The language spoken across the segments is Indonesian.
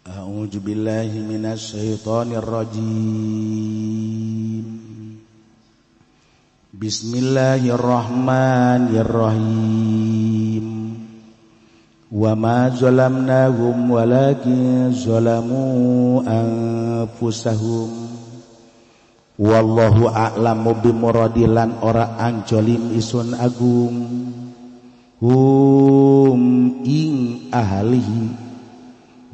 A'udzu billahi minasy syaithanir rajim. Bismillahirrahmanirrahim. Wa ma zalamnahum walakin zalamu anfusahum. Wallahu a'lamu bimuradilan ora anjolim isun agung. Hum ing ahlihi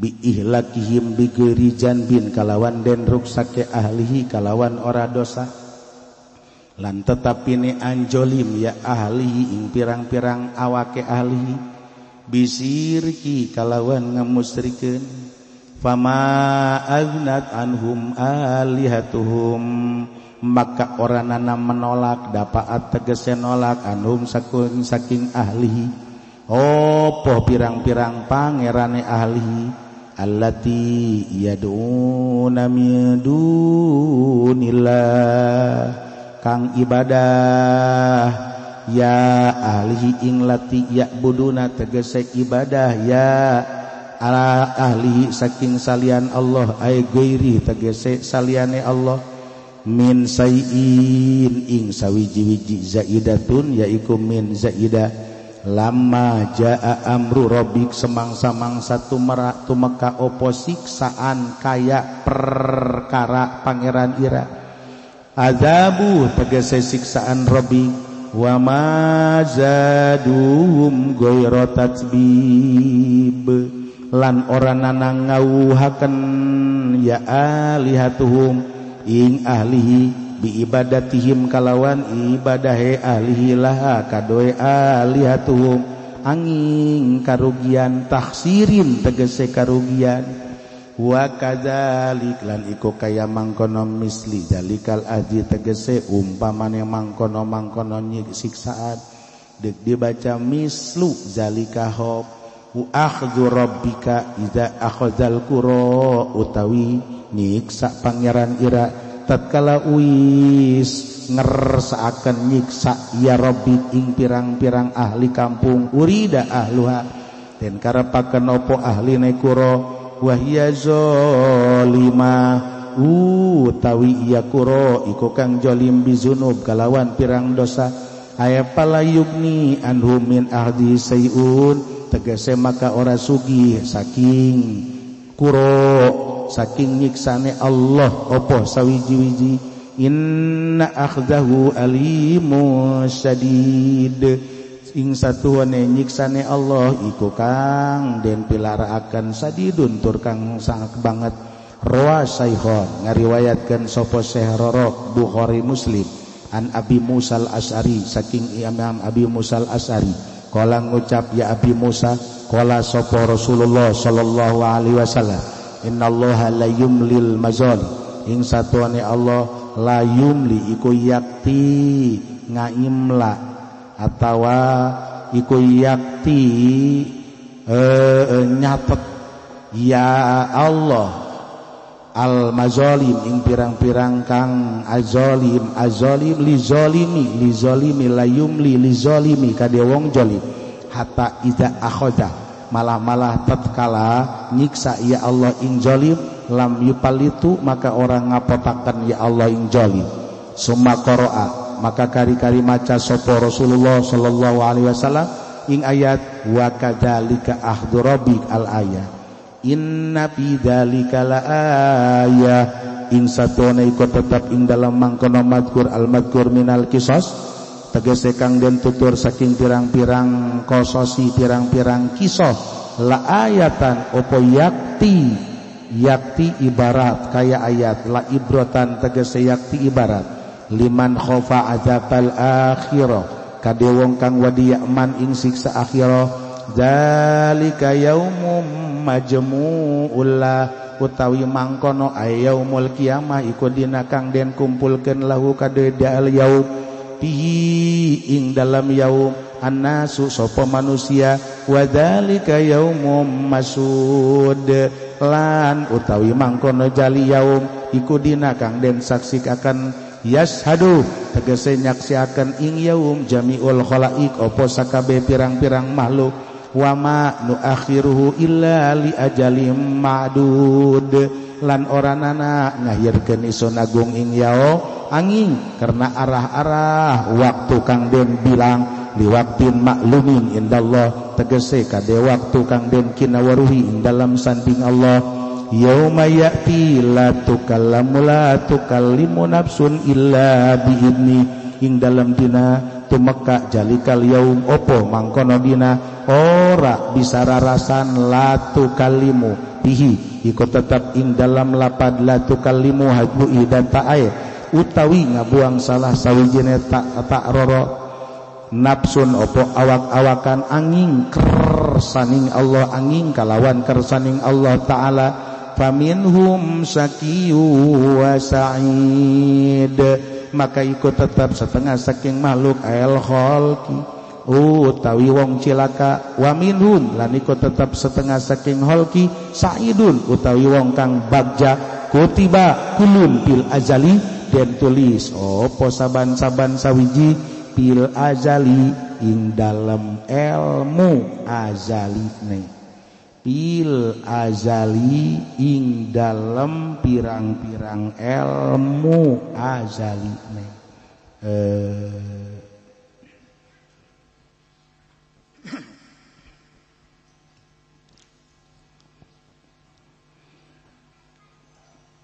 bi ihlakihim bi geuri janbin kalawan den ruksake ahlihi kalawan ora dosa. Lan tetapine anjolim ya ahlihi ing pirang-pirang awake ahlihi bisirki kalawan ngamusrikeun. Fama agnat anhum alihatuhum maka oranana menolak dapaat tegese nolak anhum saking ahlihi opo pirang-pirang pangerane ahlihi allati yad'una min dunillah kang ibadah ya ahlihi ing lati ya'buduna tegese ibadah ya ala ahlihi saking salian Allah ay ghairi tegese saliyane Allah min sayin ing sawiji-wiji zaidatun yaiku min zaidah lama jaa amru rabbik semangsa-mangsa tumeka opo siksaan kaya perkara pangeran ira azabu tegese siksaan rabbik wa ma zaduhum ghairu tatbib lan ora nana ngawuhaken ya alihatuhum ing ahlihi bi ibadatihim kalawan ibadahe ahlihi laha kadoe alihatuhum angin karugian taksirin tegese karugian wa kadzalik lan iku kaya mangkono misli zalikal adzi tegese umpamane mangkono siksaan dek dibaca mislu zalika hob wa akhdhu rabbika idza akhadzal qura utawi nyiksa pangeran ira tatkala uis ngersaaken nyiksa ya rabbi ing pirang-pirang ahli kampung urida ahluha den karepaken apa ahline qura wa hiya zalimah utawi ya qura iku kang zalim bizunub kalawan pirang dosa aya palayugni anhum min ahdi sayun tegese maka ora sugih saking qura saking nyiksane Allah apa sawiji-wiji inna akhdahu alimun syadid ing satuane nyiksane Allah iku kang den pilaraaken sadidun tur kang sangat banget rawa saikhon ngariwayatkeun sapa Syekh Raraq Bukhari Muslim an Abi Musa al-Asy'ari saking Imam Abi Musa al-Asy'ari kala ngucap ya Abi Musa kala sapa Rasulullah sallallahu alaihi wasallam innallaha la yumlil mazal ing satuane Allah la yumli iku yakti ngaimla atawa iku yakti nyatet ya Allah al mazalim ing pirang-pirang kang azalim li zalimi la yumli li zalimi kade wong zalim hatta iza akhadha malah tatkala nyiksa ya Allah ing zalim lam yupalitu maka orang ngapotaken ya Allah ing zalim summa qara'a maka kari-kari maca sapa Rasulullah sallallahu alaihi wasallam ing ayat wa kadzalika ahdu rabbik al ayat inna fi dzalika la ayah ing satone iku tetap ing dalam mangkono madkur al madkur minal qisas tegese kang den tutur saking pirang-pirang kososi pirang-pirang kisah la ayatan opo yakti ibarat kaya ayat la ibratan tegese yakti ibarat liman khofa azabal akhirah kade wong kang wadi yakman ing siksa akhirah zalika yaumum majmu'ullah utawi mangkono ayaumul kiamah iku dina kang den kumpulkeun lahu kade dal yaum bihi ing dalam yaum annasu sapa manusia wa dzalika yaumum masud lan utawi mangkono jali yaum iku dina kang den saksikaken yashadu tegese nyaksiaken ing yaum jamiul khalaik apa sakabeh pirang-pirang makhluk wa ma nuakhiruhu illa li ajalim ma'dud lan oranana ngahirkeun isun agung ing yao angin karena arah-arah waktu kang den bilang liwaktin maklumin indallah tegese kade waktu kang den kinawaruhi ing dalam sanding Allah yauma ya'ti la tukallimu nafsun illa biidni ing dalam dina tumeka jalikal yaum opo mangkono dina ora bisa rarasan la tukallimu bihi iku tetap ing dalam lapad la tukallimu hadu dan ta'ay utawi ngabuang salah sawijine tak roro nafsun opo awak-awakan angin kersaning Allah angin kalawan kersaning Allah Ta'ala faminhum sakiyu wa sa'id maka ikut tetap setengah saking makhluk al khalqi utawi wong cilaka wa minhum lan ikut tetap setengah saking khalqi sa'idun utawi wong kang bagja kutiba kulun bil azali den tulis opo saban-saban sawiji bil azali ing dalam ilmu azali ne bil azali ing dalam pirang-pirang ilmu azali ne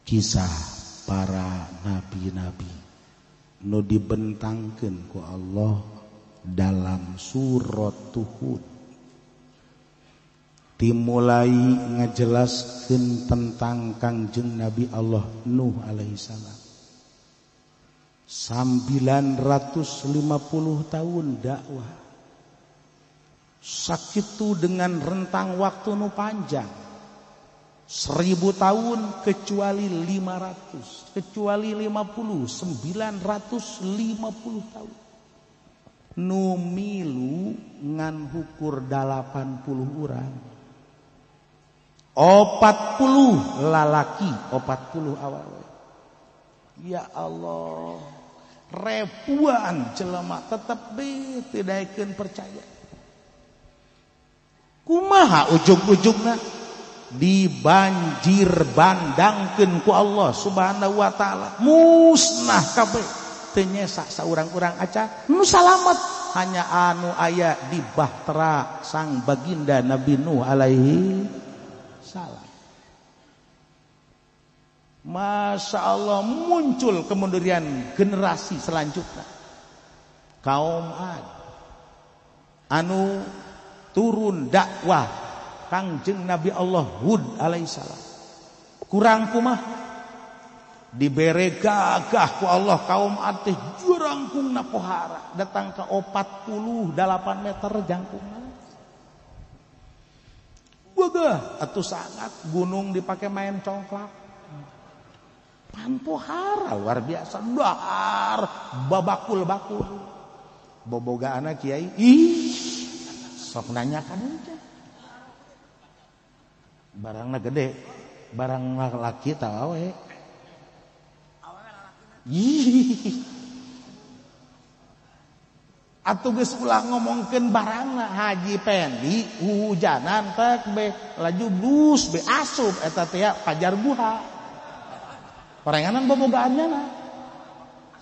kisah para nabi-nabi nu dibentangkeun ku Allah dalam surat Hud dimulai ngajelaskeun tentang Kangjeng Nabi Allah Nuh alaihissalam 950 tahun dakwah sakitu dengan rentang waktu nu panjang 1000 tahun kecuali 500 kecuali 50 950 tahun nu milu ngan hukur 80 urang 40 lalaki 40 awewe ya Allah ribuan jelema tetep ditidaykeun percaya kumaha ujug-ujugna dibanjir bandangkeun ku Allah Subhanahu wa taala musnah kabeh teu nyesa saurang-urang aca nu salamet hanya anu aya di bahtera sang baginda Nabi Nuh alaihi salam. Masya Allah muncul kemudian generasi selanjutnya kaum Ad anu turun dakwah Kangjeng Nabi Allah Hud alaihissalam kurang kumah dibere gagah ku Allah kaum Ad teh jurangkungna pohara datang ke 48 meter jangkungna wagah atuh sangat gunung dipakai main congklak pan pohara luar biasa dahar babakul-bakul boboga anak kiai ih sok nanyakan aja barangna gede barang laki tahu we ih atuh geus ulah ngomongkeun barangna Haji Pendi hujanan tek be laju blus be asup eta teh pajar guha parenganan bobogaannya na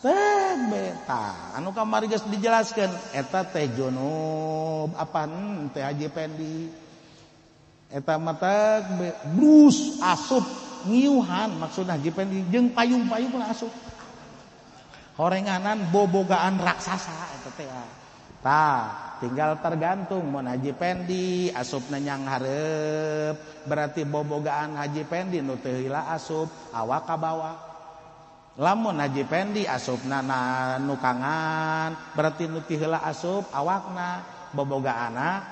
tek be tah anu kamari geus dijelaskeun eta teh junub apaan teh Haji Pendi eta mah tek be blus asup ngiuhan maksudna Haji Pendi jeung payung-payung pun asup horenganan bobogaan raksasa eta teh. Tah, tinggal tergantung mun Haji Pendi asupna nyang hareup berarti bobogaan Haji Pendi nu teu heula asup awak ka bawah. Lamun Haji Pendi asupna nu kangan berarti nu teu heula asup awakna bobogaana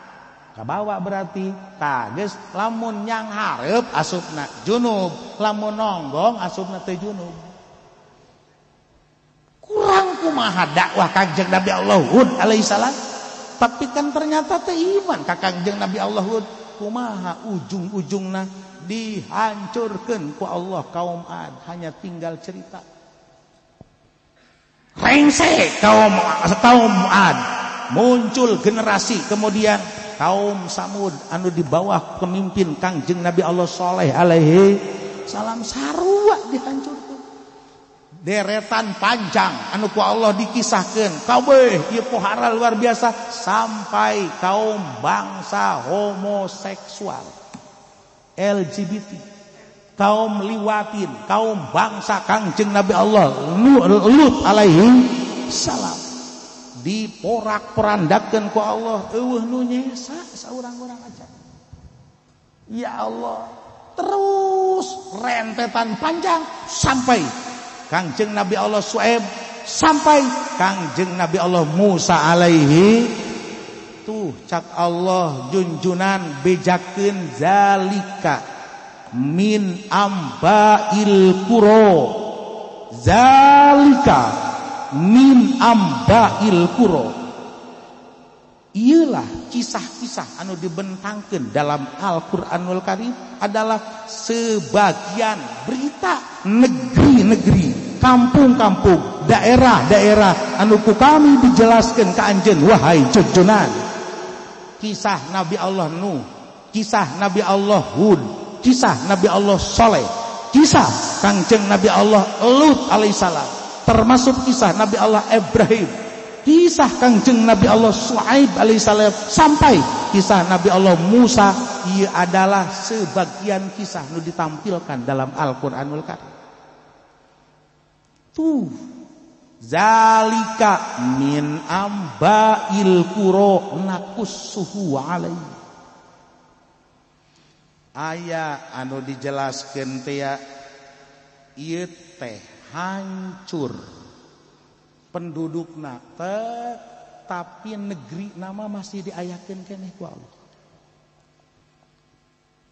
ka bawah berarti. Tah geus lamun nyang hareup asupna junub, lamun nonggong asupna teu junub. Kurang kumaha dakwah Kangjeng Nabi Allah Hud alaihissalam tapi kan ternyata teh iman ka Kangjeng Nabi Allah Hud kumaha ujung-ujungna dihancurkeun ku Allah kaum Ad hanya tinggal cerita rengse kaum Ad muncul generasi kemudian kaum Samud anu di bawah pemimpin Kangjeng Nabi Allah Shalih alaihi salam sarua dihancurkeun. Deretan panjang anu ku Allah dikisahkeun kabeh ieu pohara luar biasa sampai kaum bangsa homoseksual LGBT, kaum liwatin, kaum bangsa Kangjeng Nabi Allah Lut alaihi salam diporak-porandakeun ku Allah eueuh nu nyesa saurang-urang aja. Ya Allah, terus rentetan panjang sampai Kangjeng Nabi Allah Shu'aib, sampai Kangjeng Nabi Allah Musa alaihi tuh cak Allah junjunan bejakeun zalika min ambail qura, zalika min ambail qura. Iyalah kisah-kisah anu dibentangkeun dalam Al-Qur'anul Karim adalah sebagian berita negeri-negeri, kampung-kampung, daerah-daerah anu ku kami dijelaskeun ka anjeun wahai junjunan. Kisah Nabi Allah Nuh, kisah Nabi Allah Hud, kisah Nabi Allah Shalih, kisah Kangjeng Nabi Allah Lut alaihissalam, termasuk kisah Nabi Allah Ibrahim, kisah Kangjeng Nabi Allah Shu'aib alaihissalam, sampai kisah Nabi Allah Musa. Ia adalah sebagian kisah yang ditampilkan dalam Al-Quranul Karim. Tuh zalika min ambail qura naqussuhu alaihi. Aya anu dijelaskeun teh ieu teh hancur pendudukna teh, tapi negeri nama masih diayakeun keneh ku Allah.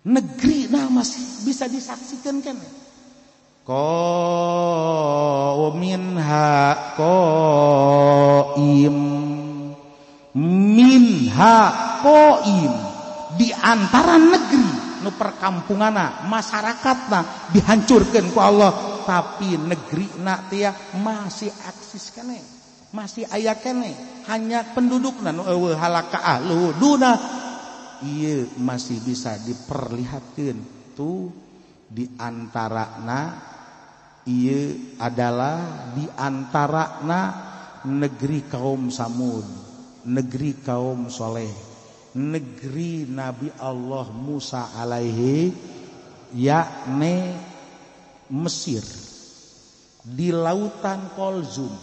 Negeri nama masih bisa disaksikan keneh. Minha qaim, minha qaim, di antara negeri nu perkampungana masyarakatna dihancurkeun ku Allah, tapi negerina teh masih eksis keneh, masih aya keneh, hanya pendudukna nu eueuh halaka ahlu duna ieu masih bisa diperlihatkeun. Tuh di antarana ieu adalah di antarana negeri kaum Samud, negeri kaum Soleh, negeri Nabi Allah Musa alaihi, yakni Mesir, di lautan Kolzum,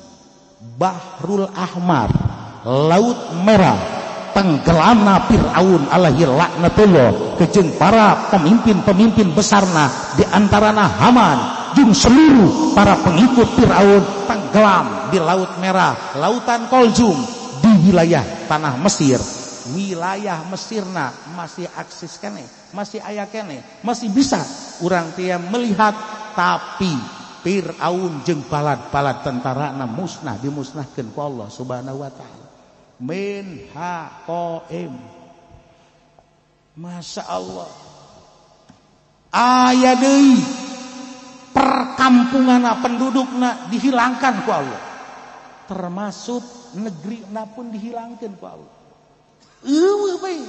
Bahrul Ahmar, Laut Merah, tenggelamna Fir'aun alaihi laknatullah kejeng para pemimpin-pemimpin besarna, di antarana Haman jeung seluruh para pengikut Fir'aun tenggelam di Laut Merah, lautan Kolzum, di wilayah tanah Mesir. Wilayah Mesirna masih akses keneh, masih aya keneh, masih bisa urang teh melihat, tapi Fir'aun jeung balad-balad tentarana musnah, dimusnahkeun ku Allah Subhanahu wa taala. Minha qaim. Masya Allah. Aya deui perkampunganna, pendudukna dihilangkan ku Allah, termasuk negerina pun dihilangkan ku Allah. Eueuh bae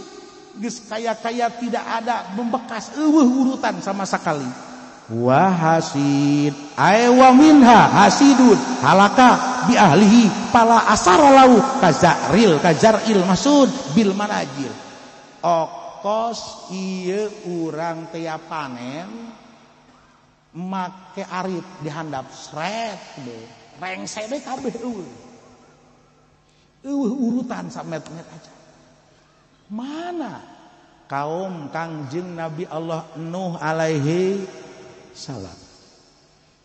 geus kaya-kaya tidak ada membekas, eueuh urutan sama sekali. Wa hasid ay wa minha hasidun halaka bi ahlihi pala asaralau kazaril maksud bil manajil. Okos ieu urang teh panen make arip dihandap sret be rengse be kabeh eueuh urutan samet-met aja. Mana kaum Kangjeng Nabi Allah Nuh alaihi salam,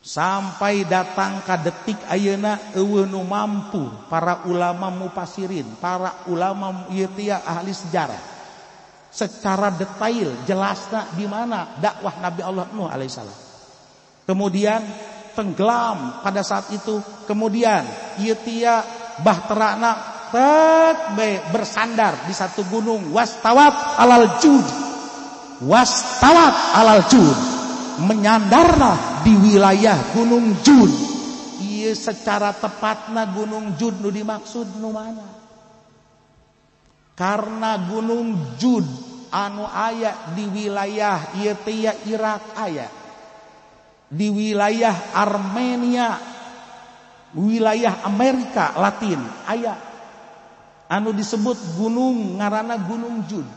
sampai datang ka detik ayeuna eueuh nu mampu para ulama mufasirin, para ulama ieu teh ahli sejarah secara detail jelasna di mana dakwah Nabi Allah Nuh alaihissalam. Kemudian tenggelam pada saat itu, kemudian ieu teh bahterana bersandar di satu gunung, wastawat alal jud, menyandarlah di wilayah gunung Jud. Ieu secara tepatna gunung Jud nu dimaksud nu mana? Karena Gunung Jud anu aya di wilayah ieu teh Irak aya, di wilayah Armenia, wilayah Amerika Latin aya anu disebut gunung ngaranna Gunung Jud.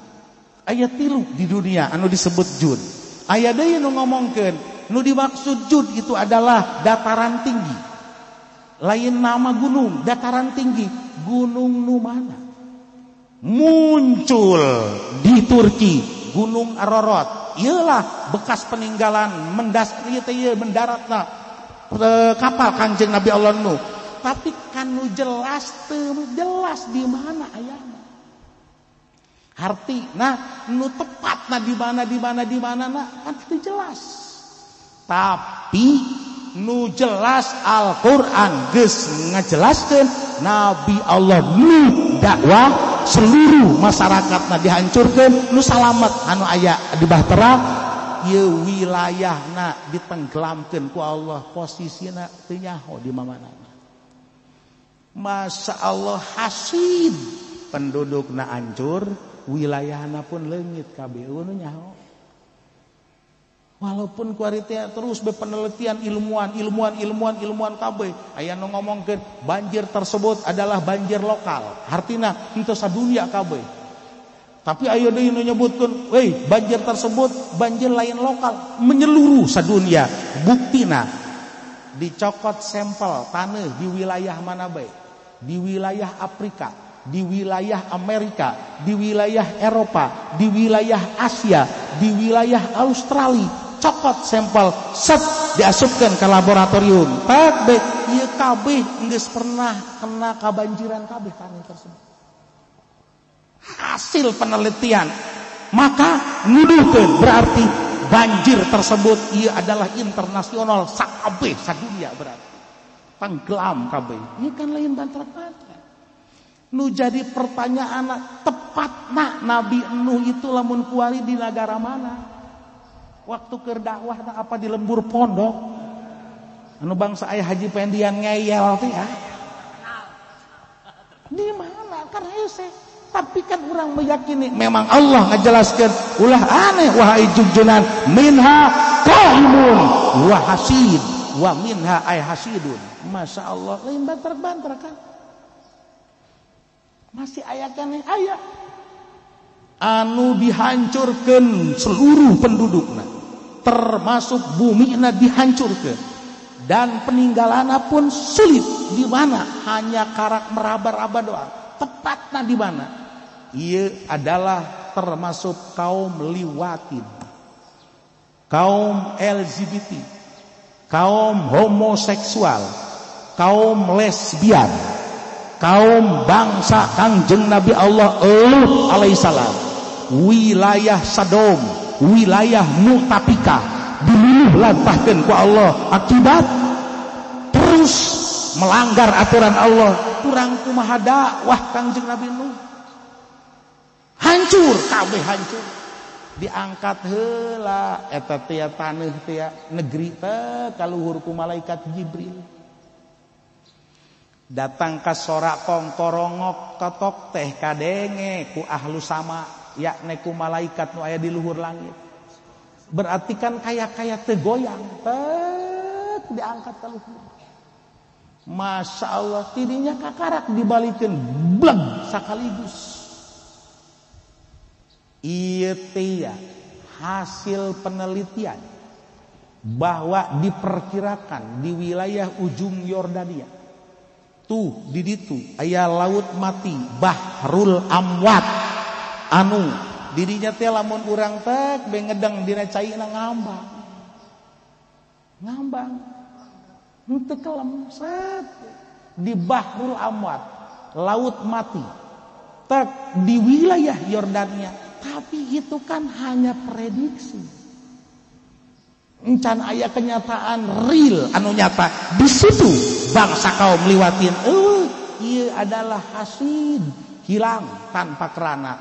Aya 3 di dunia anu disebut Jud. Aya deui nu ngomongkeun nu dimaksud Jud itu adalah dataran tinggi. Lain nama gunung, dataran tinggi. Gunung nu mana? Muncul di Turki Gunung Ararat. Iyalah bekas peninggalan mendaratna kapal Kanjeng Nabi Allah Nuh. Tapi kan nu jelas di mana ayana. Artina nu tepatna di mana kan itu jelas. Tapi nu jelas Al-Qur'an geus ngajelaskeun Nabi Allah Nuh dakwah seluruh masyarakatna dihancurkeun, nu salamet anu aya di bahtera ieu wilayahna ditenggelamkeun ku Allah, posisina teu nyaho di manana. Masya Allah, hasid pendudukna hancur, wilayahna pun leungit kabeh nu nyaho. Walaupun kuarita terus berpenelitian ilmuwan kabeh aya nu ngomongkeun banjir tersebut adalah banjir lokal, artina henteu sadunia kabeh. Tapi aya deui nu nyebutkeun, banjir tersebut banjir lain lokal, menyeluruh sadunia. Buktina dicokot sampel tanah di wilayah mana bae, di wilayah Afrika, di wilayah Amerika, di wilayah Eropa, di wilayah Asia, di wilayah Australia. Cokot sampel set diasupkeun ke laboratorium. Kabeh ieu kabeh geus pernah kena kabanjiran kabeh tanah tersebut. Hasil penelitian. Maka nuduhkeun berarti banjir tersebut ieu adalah internasional sakabeh sadunia berarti. Tenggelam kabeh. Ieu kan lain bantrak-bantrak. Nu jadi pertanyaan tepatna Nabi Nuh itu lamun kuari di negara mana? Waktu keur dakwah apa di lembur pondok anu bangsa aya haji pendian ngeyel teh ya di mana kan hese. Tapi kan orang meyakini memang Allah ngajelaskeun ulah aneh wahai junjunan minha qaimun wa hasid wa minha ay hasidun. Masya Allah lain banter-banter kan masih aya kan aya anu dihancurkeun seluruh pendudukna, termasuk bumina dihancurkeun, dan peninggalanna pun sulit. Di mana? Hanya karak meraba-raba doang. Tepatna di mana? Ieu adalah termasuk kaum liwatin, kaum LGBT, kaum homoseksual, kaum lesbian, kaum bangsa Kanjeng Nabi Allah Lut alaihissalam. Wilayah Sodom, wilayah Mu'tafikah diluluh lantahkeun ku Allah akibat terus melanggar aturan Allah. Kurang kumaha dakwah Kanjeng Nabi Nuh, hancur kabeh, hancur. Diangkat heula eta teh taneuh teh negeri teh kaluhur ku malaikat Jibril. Datang ka sorak kongkorongok ketok teh kadenge ku ahlu sama, yakni ku malaikat nu aya di luhur langit. Berarti kan kaya teu goyang, diangkat ka luhur. Masya Allah, tidinya kakarak dibalikeun bleg sakaligus. Ieu teh hasil penelitian bahwa diperkirakan di wilayah ujung Yordania tuh di ditu aya laut mati Bahrul Amwat anu dirinya teh lamun urang teh bengedeng dina caina ngambang henteu kelem set di Bahrul Amwat laut mati tek di wilayah Yordania. Tapi itu kan hanya prediksi. Encan aya kenyataan real anu nyata di situ bangsa kaum liwatin ieu adalah hasid hilang tanpa kerana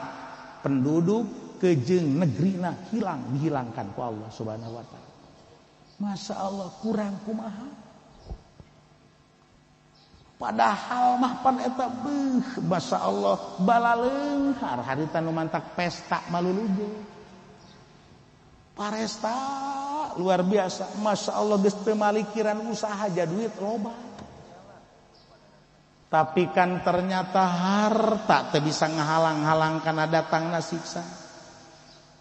penduduk kejeung negrina dihilangkan ku Allah Subhanahu wa taala. Masya Allah, kurang kumaha. Padahal mah pan eta masya Allah bala leunghar harita nu mantak pesta maluluge. Paresta luar biasa, masya Allah geus teu malikiran usaha jaduit loba. Tapi kan ternyata harta teu bisa ngahalang-halang kana datangna siksa.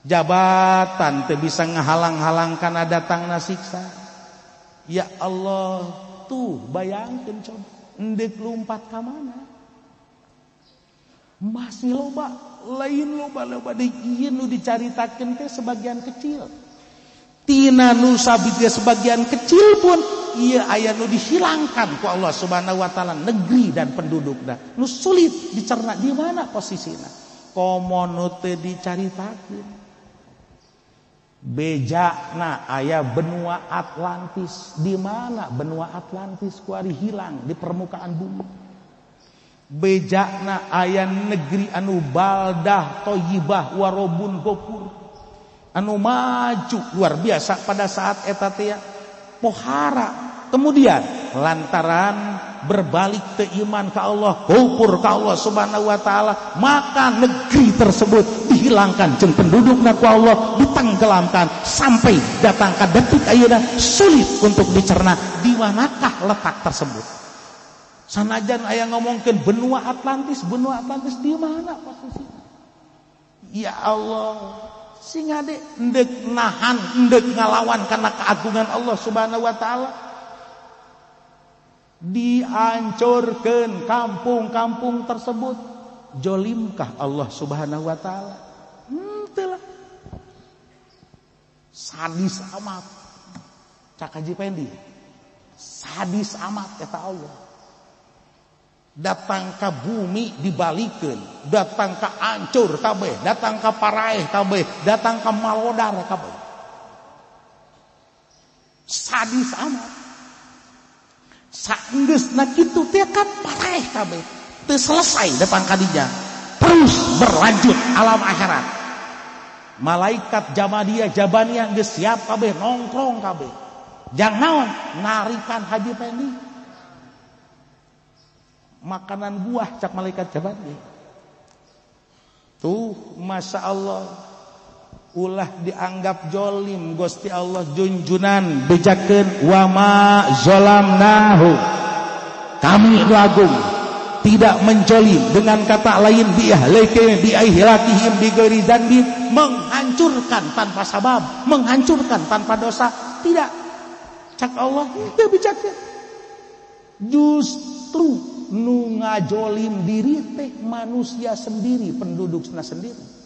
Jabatan teu bisa ngahalang-halang kana datangna siksa. Ya Allah, tuh bayangkeun coba, endek lompat ka mana? Masih loba, lain loba deui ieu nu dicaritakeun teh sebagian kecil. Tina nu sabida sebagian kecil pun ieu aya nu dihilangkan ku Allah Subhanahu wa taala negeri dan pendudukna. Nu sulit dicerna di mana posisina. Komo nu teu dicaritakeun. Bejana aya benua Atlantis. Di mana benua Atlantis kuari hilang di permukaan bumi. Bejana aya negeri anu baldah thayyibah warobun gopur. Anu maju luar biasa pada saat eta teh pohara. Kemudian lantaran berbalik ke iman ka Allah, kufur ka Allah Subhanahu wa taala, maka negeri tersebut dihilangkan jeung pendudukna ku Allah ditenggelamkan sampai datang ka detik ayeuna sulit untuk dicerna di manakah letak tersebut. Sanajan aya ngomongkeun benua Atlantis di mana posisinya? Ya Allah, sing ade endek nahan, endek ngalawan karena keagungan Allah Subhanahu wa taala. Dihancurkan kampung-kampung tersebut. Jolimkah Allah Subhanahu wa taala? Henteu lah. Sadis amat. Cak Haji Pendi. Sadis amat kata Allah. Datang ka bumi dibalikeun, datang ka hancur kabeh, datang ka paraeh kabeh, datang ka malodar kabeh. Sadis amat. Saenggeusna kitu teh kan paraeh kabeh. Teu selesai depan kadinya. Terus berlanjut alam akhirat. Malaikat Jabaniyah geus siap kabeh nongkrong kabeh. Jang naon? Narikan Haji Pendi. Makanan buah cak malaikat Jabaniyah. Tuh masya Allah. Ulah dianggap jolim Gusti Allah junjunan bejakeun wa ma zalamnahu. Kami itu agung tidak menjolim, dengan kata lain biahlakihim bighairi dzanbin, menghancurkan tanpa sabab, menghancurkan tanpa dosa. Tidak. Cak Allah teu bijakeun. Justru nu ngajolim diri teh manusia sendiri, pendudukna sendiri.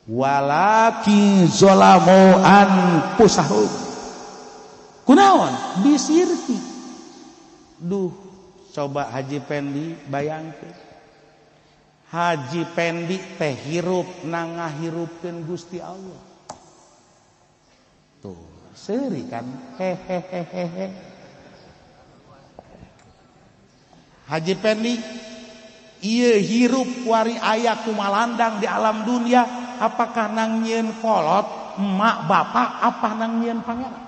Walakin zalamu anfusahum. Kunaon? Bisirki. Duh, coba Haji Pendi bayangkeun. Haji Pendi teh hirup na ngahirupkeun Gusti Allah. Tuh, seuri kan? Hehehehe. Haji Pendi ieu hirup wari aya kumalandang di alam dunia. Apakah nang nyieun kolot emak bapak, apa nang nyieun pangeran?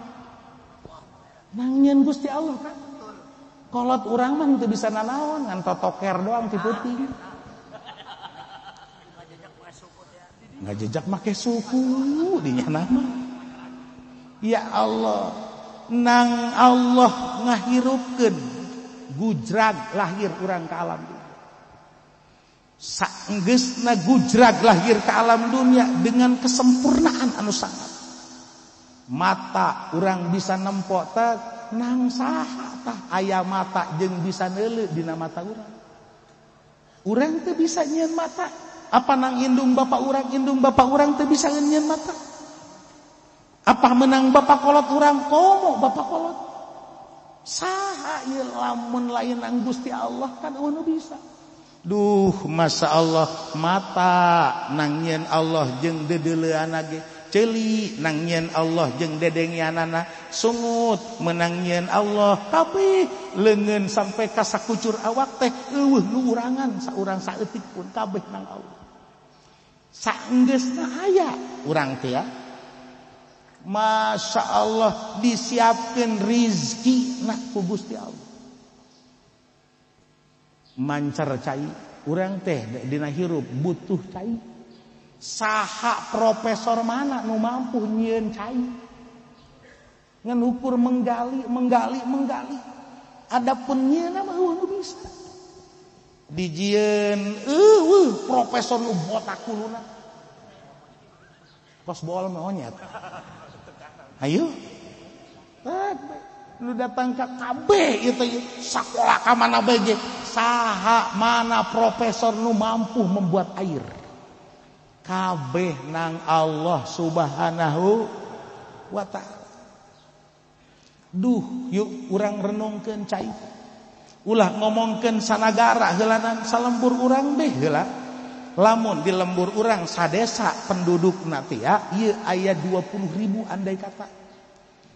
Nang nyieun Gusti Allah kan. Kolot urang mah teu bisa nanaon, ngan totoker doang ti peuting. Ngajejak make suku dinya nama. Ya Allah, nang Allah ngahirupkeun gujrag lahir urang ka alam dunia. Saenggeusna gujrag lahir ke alam dunia dengan kesempurnaan anu sangat. Mata urang bisa nempok teh nang saha tah aya mata jeung bisa neuleuh dina mata urang. Urang teh bisa nyieun mata. Apa nang indung bapak urang teh bisa nyieun mata. Apa menang bapak kolot urang komo bapak kolot. Saha ieu lamun lain nang Gusti Allah kan anu bisa. Duh, masya Allah, mata nang nyieun Allah jeung dedeleuana ge ceuli nang nyieun Allah jeung dedengianana, sungut menang nyieun Allah, tapi leungeun sampai ka sakucur awak teh eueuh nu urangan saurang saeutik pun kabeh nang Allah. Saenggeusna aya urang teh ya. Masya Allah disiapkeun rizki na ku Gusti Allah. mancar cai urang teh dina hirup butuh cai. Saha profesor mana nu mampu nyieun cai ngan ukur menggali adapun nyieun mah nu bisa dijieun profesor nu botak kuluna kos bol monyet ayo lu datang ke KB itu sakola ka mana bae saha mana profesor nu mampu membuat air kabeh nang Allah Subhanahu wa ta'ala. Duh yuk urang renungkeun cai ulah ngomongkeun sanagara heulanan salembur urang deh heula lamun di lembur urang sadesa pendudukna teh ya ieu aya 20.000 andai kata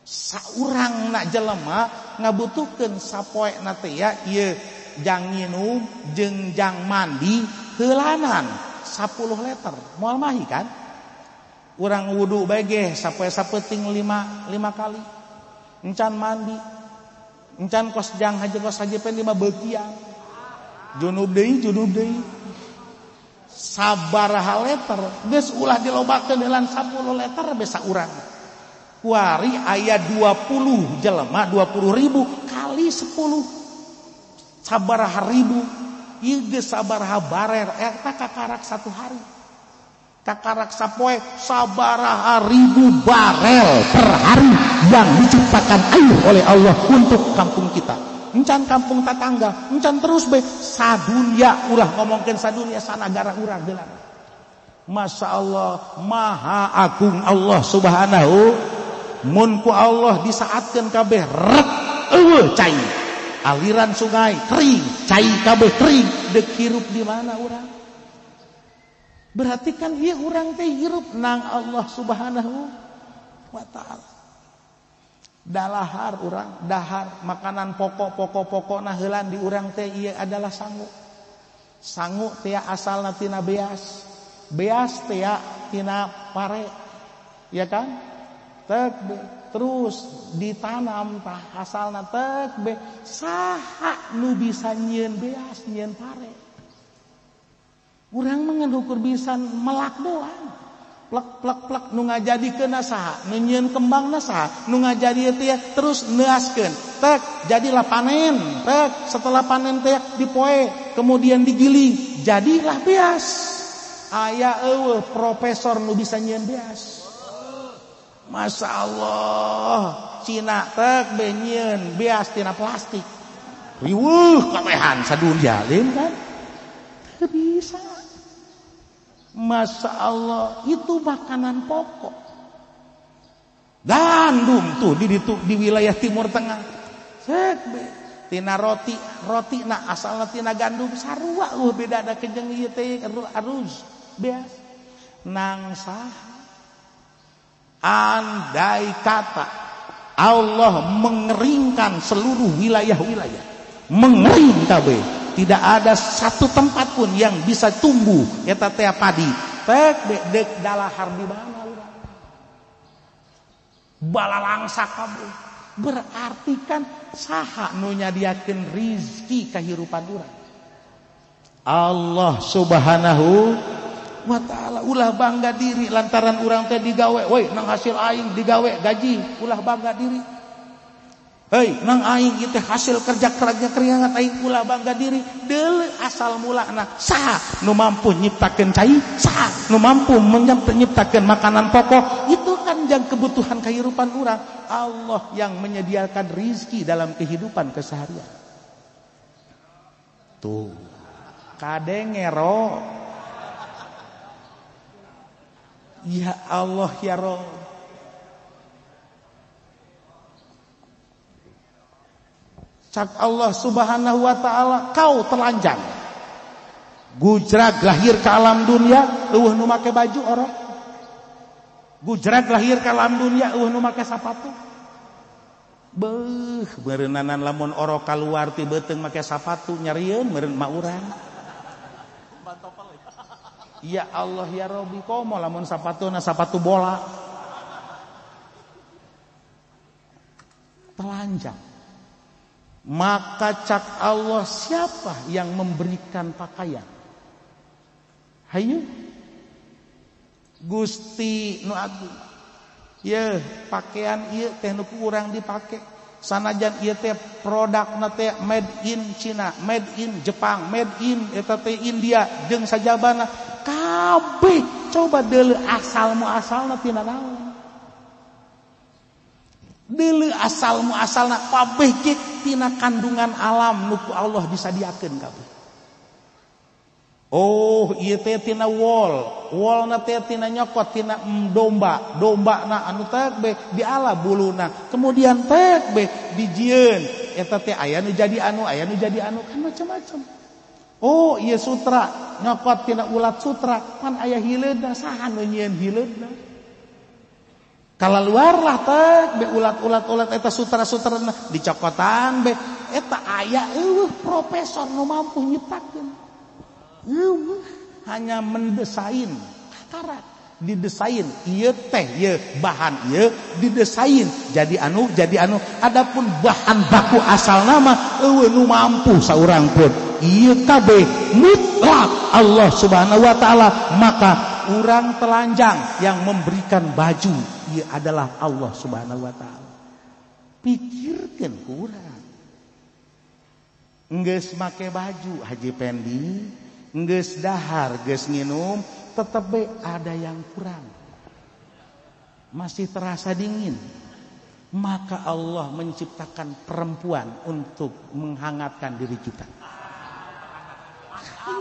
saurang na jelema ngabutuhkeun sapoe na teh ya ieu jang nginum jeung jang mandi heulanan 10 liter moal mahi kan urang wudu bae ge sapoe-sapeting 5 kali encan mandi encan kos jang haji kos haji pen 5 beukian junub deui sabaraha liter geus ulah dilobakeun heula 10 liter besa urang kuari aya 20 jelema 20.000 kali 10 sabaraha ribu ieu geus sabaraha barer eta kakarak 1 hari kakarak sapoe sabaraha ribu barel per hari yang diciptakan air oleh Allah untuk kampung kita encan kampung tetangga encan terus be sadunya ulah ngomongkeun sadunya sanagara urang heula Masya Allah maha agung Allah Subhanahu mun ku Allah disaatkeun kabeh rek eueuh cai aliran sungai kering cai kabeh kering deuk hirup di mana urang berarti kan ieu urang teh hirup nang Allah Subhanahu wa taala dalahar urang dahar makanan pokok-pokokna heulan di urang teh ieu adalah sangu teh asalna tina beas teh tina pare ya kan terus ditanam tah asalna tek be saha nu bisa nyieun beas nyieun pare urang mah ngukur bisa melak doang plek nu ngajadikeun saha nu nyieun kembangna saha nu ngajadi teh terus neaskeun tek jadilah panen tek setelah panen teh dipoe kemudian digiling jadilah beas aya eueuh profesor nu bisa nyieun beas Masya Allah Cina tek benyeun beas tina plastik riweuh kabehan sadunya lain kan teu bisa Masya Allah itu makanan pokok gandum tuh di wilayah Timur Tengah cek be tina roti na asalna tina gandum sarua beda ada kejeng ieu teh aruz beas nang saha andai kata Allah mengeringkan seluruh wilayah-wilayah mengering kabeh tidak ada satu tempat pun yang bisa tumbuh eta teh padi tek dek dalahar di mana urang balalangsa kabeh berarti kan saha nu nyadiakeun rizki kahirupan urang Allah Subhanahu wa ta'ala ulah bangga diri lantaran urang teh digawe we nang hasil aing digawe gaji ulah bangga diri hei nang aing ieu teh hasil kerja keringat aing ulah bangga diri deuleu asal mulana saha nu mampu nyiptakeun cai saha nu mampu menyiptakeun makanan pokok itu kan yang kebutuhan kehidupan urang Allah yang menyediakan rizki dalam kehidupan keseharian tuh kadengero ya Allah ya Rabb cak Allah Subhanahu wa ta'ala kau telanjang gujrag lahir ke alam dunia eueuh nu make baju orok gujrag lahir ke alam dunia eueuh nu make sapatu beuh beureunanan lamun orok kaluar ti beuteung make sapatu nyarieun meureun mah urang ya Allah ya Rabbi komo lamun sapatuna sapatu bola telanjang Maka cak Allah, siapa yang memberikan pakaian? Hayu Gusti nu agung. Ye pakaian ieu teh nu kurang dipake. Sanajan ieu teh produkna teh made in Cina, made in Jepang, made in eta teh India jeung sajabana kabeh. Coba deuleu asal muasalna tina naon. Deuleu asal muasalna kabeh ge tina kandungan alam nu ku Allah disadiakeun kabeh. Oh, ieu teh tina wolna teh tina nyokot tina domba anu teh be diala buluna. Kemudian teh be dijieun eta teh aya nu jadi anu kan macam-macam. Oh, ieu sutra nyokot tina ulat sutra pan aya hileudna, saha nu nyieun hileudna? Kalaluar lah teh be ulat-ulat eta sutra-sutrana dicokotan be eta aya profesor nu mampu nyiptakeun. Hanya mendesain kakarak, didesain ieu teh ieu bahan ieu didesain jadi anu. Adapun bahan baku asal nama eueuh nu mampu saurang pun ieu kabeh mutlak Allah Subhanahu wa taala. Maka urang telanjang yang memberikan baju ieu adalah Allah Subhanahu wa taala. Pikirkeun urang geus make baju Haji Pendi, geus dahar, geus nginum, tetep be ada yang kurang. Masih terasa dingin. Maka Allah menciptakan perempuan untuk menghangatkan diri kita.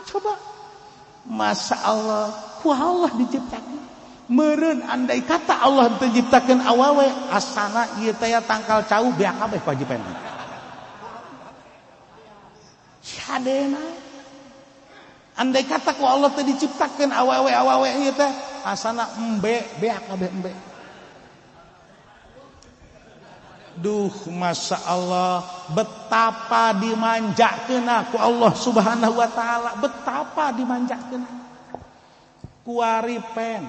Coba. Masa Allah, ku Allah diciptakan. Meureun andai kata Allah teu nyiptakeun awewe, asana ieu teh tangkal cau beak kabeh ku Haji Pendi. Sadena andai kata ku Allah teh diciptakeun awewe ieu teh asana embe beak kabeh embe. Duh, masya Allah, betapa dimanjakeunna ku Allah Subhanahu wa taala, betapa dimanjakeunna. Kuari pen.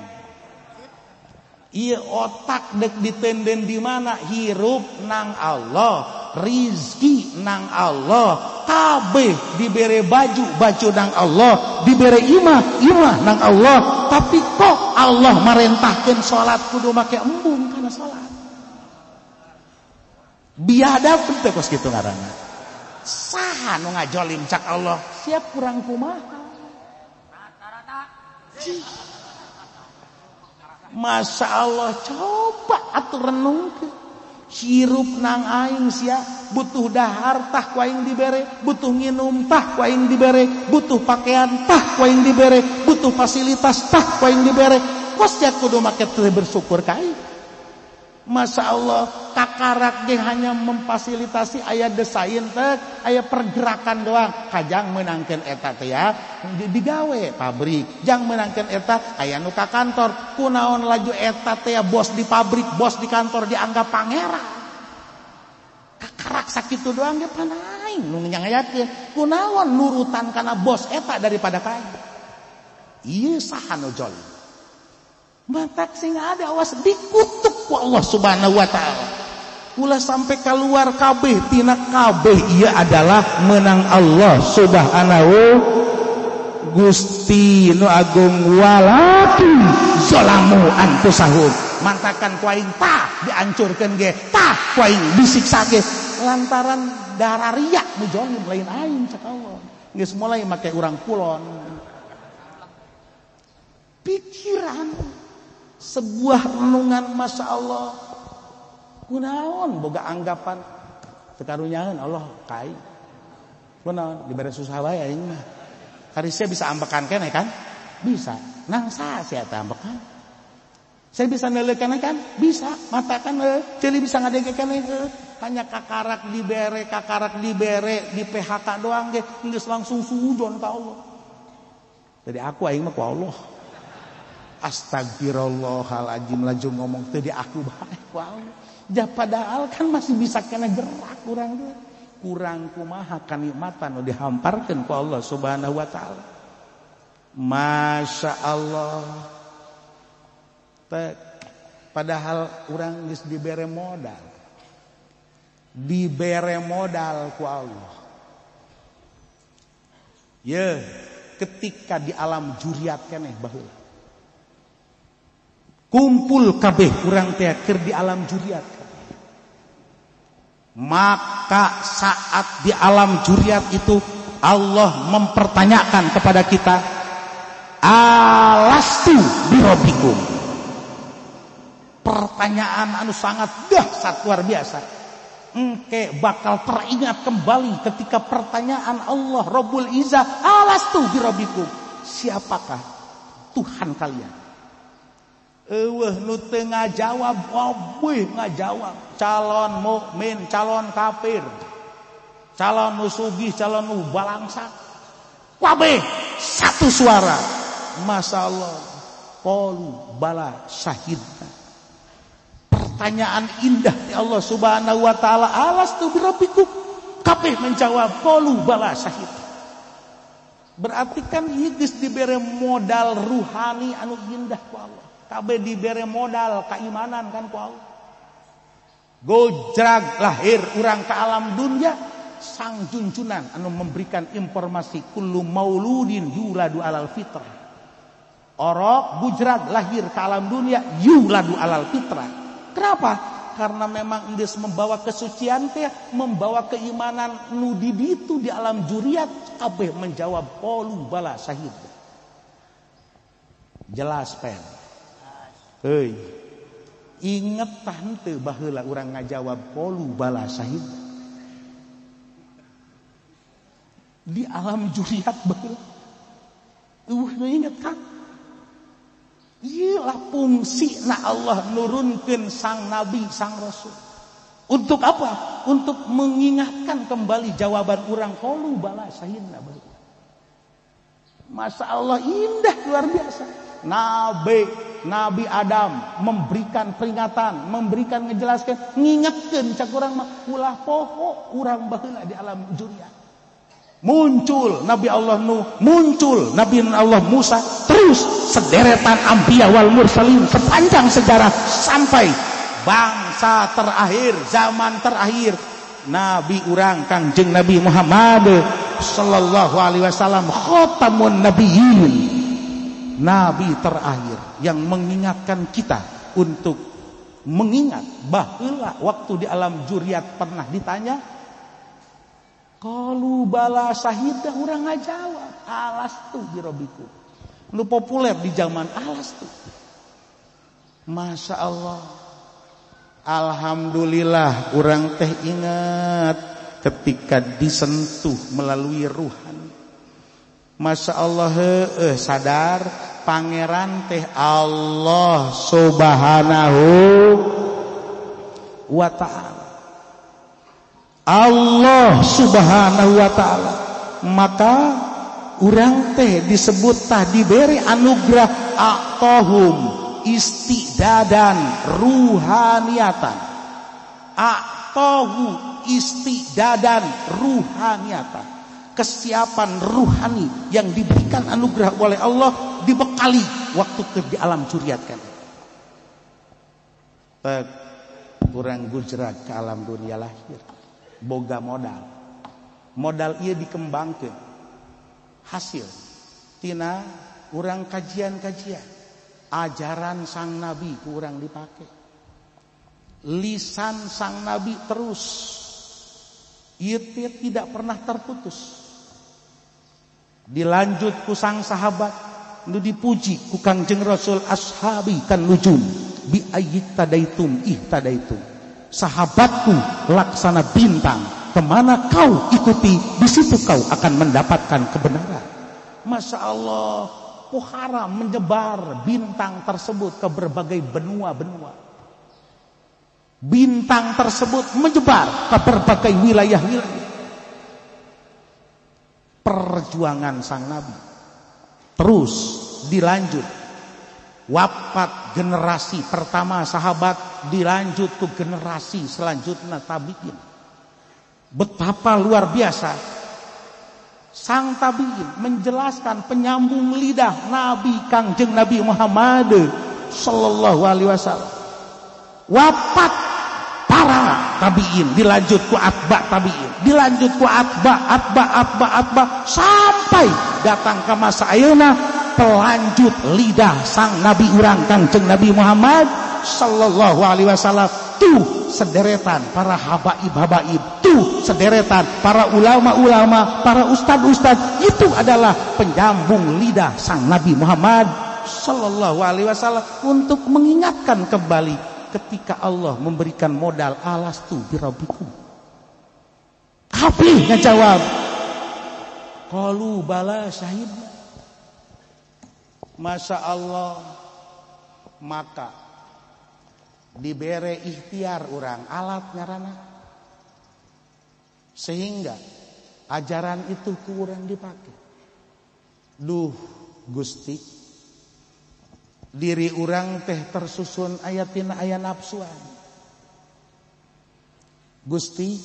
Ieu otak dek ditenden di mana? Hirup nang Allah, rizki nang Allah, kabeh dibere baju nang Allah, dibere imah nang Allah. Tapi kok Allah marentahkeun salat kudu make embung kana salat. Biadab teh kos kitu ngaranna. Saha nu ngajolim cak Allah? Siap kurang kumaha? Masya Allah, coba atuh renungkeun. Hirup nang aing sia, butuh dahar tah ku aing dibere, butuh nginum tah ku aing dibere, butuh pakaian tah ku aing dibere, butuh fasilitas tah ku aing dibere. Kos sia kudu make teu bersyukur ka aing. Masya Allah, kakarak ge hanya memfasilitasi aya desain teh, aya pergerakan doang. Kajang meunangkeun eta teh ya digawe pabrik, jang meunangkeun eta aya nu ka kantor. Kunaon laju eta teh bos di pabrik, bos di kantor dianggap pangeran. Kakarak sakitu doang ge pan aing nu nyangayakeun. Kunaon nurutan kana bos eta daripada ka aing. Ieu saha nu jolim. Matak sing ada awas dikutuk ku Allah Subhanahu wa taala. Ulah sampai keluar kabeh tina kabeh ieu adalah menang Allah Subhanahu Gusti nu agung. Walakin zalamu anfusahum. Mantakan ku aing tah dihancurkeun ge, tah ku aing disiksa ge lantaran darah riya nu jolim lain aing cak Allah. Geus mulai make urang kulon. Pikiran sebuah renungan, masya Allah. Kunaon boga anggapan tekarunyaeun Allah kai. Kunaon dibere susah wae aing mah. Harusnya bisa ambekan keneh kan? Bisa. Nang saha sia teh ambekan? Saya bisa neuleukeun kan? Bisa. Matakan ceuli bisa ngadege keneh. Hanya kakarak dibere di PHK doang ge geus langsung suujon ka Allah. Jadi aku aing mah ku Allah. Astagfirullahaladzim, laju ngomong teu di aku bae ku Allah. Ja padahal kan masih bisa kena gerak urang teh. Kurang kumaha kanikmatan nu dihamparkeun ku Allah Subhanahu wa taala. Masya Allah. Padahal urang geus dibere modal. dibere modal ku Allah. Ya, ketika di alam juriat keneh baheula. Kumpul kabeh urang teh keur di alam juriat. Maka saat di alam juriat itu Allah mempertanyakan kepada kita, alastu birabbikum. Pertanyaan anu sangat dahsyat luar biasa. Engke bakal teringat kembali ketika pertanyaan Allah Rabbul Izzah, alastu birabbikum, siapakah Tuhan kalian? Eueuh nu teu ngajawab, wabeuh ngajawab, calon mukmin, calon kafir, calon nu sugih, calon nu balangsak, wabeh satu suara, masya Allah, qalu bala syahidna. Pertanyaan indah ya Allah Subhanahu wa taala, alastu birabbikum, kabeh menjawab qalu bala syahid. Berarti kan ieu geus dibere modal ruhani anu indah ku Allah. Kabeh dibere modal keimanan kan ku Allah. Gojrag lahir urang ka alam dunya, sang junjunan anu memberikan informasi kullu mauludin yuladu alal fitrah. Orok bujrag lahir ke alam dunia yuladu alal fitrah. Kenapa? Karena memang geus membawa kesucian teh, membawa keimanan nu di ditu di alam juriat, kabeh menjawab qalu bala syahid. Jelas pen. Heuy. Inget tah henteu baheula urang ngajawab qalu bala syahid. Di alam juriat baheula. Inget kan? Iyalah fungsi na Allah nurunkeun sang nabi, sang rasul. Untuk apa? Untuk mengingatkan kembali jawaban urang qalu bala syahidna. Masya Allah, indah luar biasa. Nabi Adam memberikan peringatan, memberikan ngejelaskan, ngingetkeun cak urang mah ulah poho urang baheula di alam juriat. Muncul Nabi Allah Nuh, muncul Nabi Allah Musa, terus sederetan anbiya wal mursalin sepanjang sejarah sampai bangsa terakhir, zaman terakhir, Nabi urang Kangjeng Nabi Muhammad sallallahu alaihi wasallam khatamun nabiyyin, nabi terakhir yang mengingatkan kita untuk mengingat baheula waktu di alam juriat pernah ditanya qalu bala syahida, urang ngajawab alastu birabbikum. Nu populer di zaman alastu. Masya Allah, alhamdulillah urang teh ingat ketika disentuh melalui ruhan. Masya Allah, sadar pangeran teh Allah subhanahu wa ta'ala. Allah subhanahu wa ta'ala. Maka urang teh disebut tah diberi anugerah aqtahum istidadan ruhaniatan. Aqtahu istidadan ruhaniatan. Kesiapan ruhani yang diberikan anugerah oleh Allah, dibekali waktu ke di alam juriat kan. Urang gujrag ke alam dunia lahir, boga modal ieu dikembangkeun, hasil tina urang kajian-kajian ajaran sang nabi ku urang dipake, lisan sang nabi terus ieu tidak pernah terputus, dilanjut ku sang sahabat nu dipuji ku Kangjeng Rasul, ashabi kan nujum bi ayyitadaitum ihtadaitum, sahabatku laksana bintang, kemana kau ikuti di situ kau akan mendapatkan kebenaran. Masya Allah, pohara menyebar bintang tersebut ke berbagai benua-benua. Bintang tersebut menyebar ke berbagai wilayah-wilayah. Perjuangan sang nabi terus dilanjut. Wafat generasi pertama sahabat, dilanjut ke generasi selanjutnya tabiin. Betapa luar biasa sang tabiin menjelaskan, penyambung lidah Nabi Kangjeng Nabi Muhammad sallallahu alaihi wasallam. Wafat para tabiin, dilanjut ku atba tabiin, dilanjut ku atba sampai datang ke masa ayeuna pelanjut lidah sang nabi urang Kangjeng Nabi Muhammad sallallahu alaihi wasallam. Tuh sederetan para habaib, tuh sederetan para ulama-ulama, para ustad-ustad, itu adalah penyambung lidah sang Nabi Muhammad sallallahu alaihi wasallam untuk mengingatkan kembali ketika Allah memberikan modal alastu birabbikum. Kabeh ngajawab qalu bala syahidna. Masya Allah, maka dibere ikhtiar orang alat ngarana sehingga ajaran itu kurang dipakai. Duh Gusti, diri orang teh tersusun ayatina aya nafsuan. Gusti,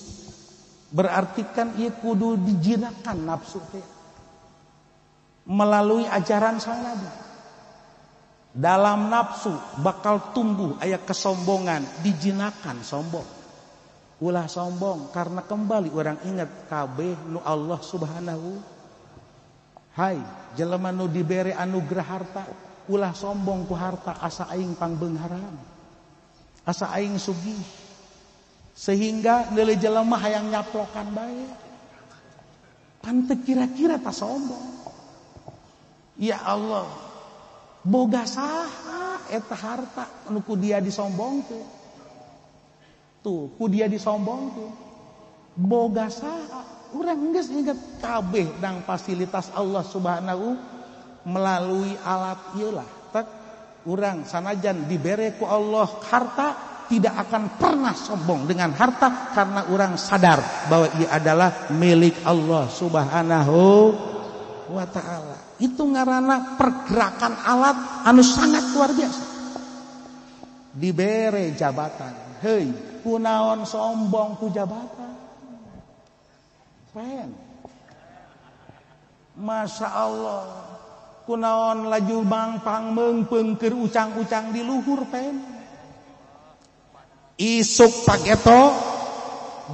berarti kan ieu kudu dijinakan nafsu teh melalui ajaran sang Nabi. Dalam nafsu bakal tumbuh aya kesombongan, dijinakan sombong. Ulah sombong karena kembali orang ingat kabeh nu Allah Subhanahu. Hai, jelema nu dibere anugerah harta, ulah sombong ku harta, asa aing pangbeungharan. Asa aing sugih. Sehingga deuleu jelema hayang nyaplokan bae. Pan teu kira-kira tak sombong. Ya Allah, boga saha eta harta anu ku dia disombongkeun. Tuh, ku dia disombongkeun. Boga saha? Urang geus inget kabeh dang fasilitas Allah Subhanahu melalui alat ieu lah. Tak urang sanajan dibere ku Allah harta tidak akan pernah sombong dengan harta karena urang sadar bahwa ia adalah milik Allah Subhanahu wa ta'ala. Itu ngaranna pergerakan alat anu sangat luar biasa. Dibere jabatan, hei, kunaon sombong ku jabatan. Pen. Masya Allah, kunaon laju mangpang meungpeung keur ucang-ucang di luhur pen. Isuk pageto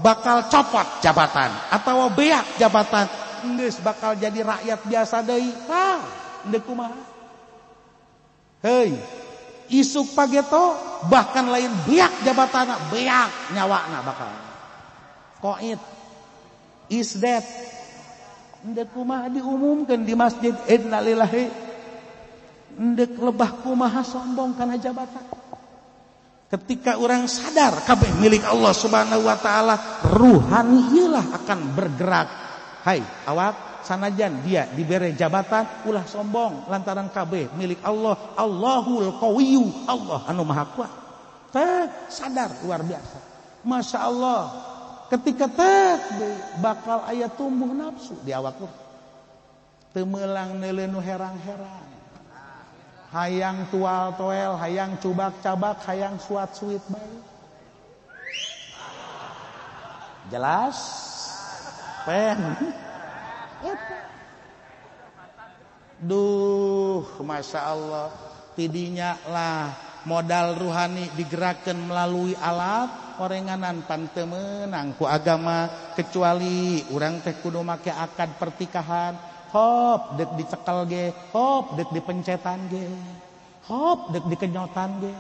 bakal copot jabatan atau beak jabatan. Geus bakal jadi rakyat biasa deui. Tah, endeu kumaha. Hei, isuk pageto bahkan lain beak jabatana, beak nyawana bakal. Qaid is that. Endeu kumaha diumumkeun di masjid innalillahi. Endeu lebah kumaha sombong kana jabatan. Ketika orang sadar kabeh milik Allah Subhanahu wa taala, ruhani ieulah akan bergerak. Hai awak, sanajan dia diberi jabatan ulah sombong lantaran kabeh milik Allah. Allahul Qawiyyu, Allah anu maha kuat. Teh sadar luar biasa. Masya Allah, ketika teh bakal aya tumbuh nafsu di awak teh. Teu meunang neuleuh nu herang-herang. Hayang tual toel, hayang cubak-cabak, hayang suat-suit bae. Jelas? Pen. Duh, Masya Allah, tidinya lah modal ruhani digerakkan melalui alat orenganan pan teu meunang ku agama kecuali urang teh kudu make akad pertikahan. Hop dek dicekel ge, hop dek dipencetan ge, hop dek dikenyotan ge.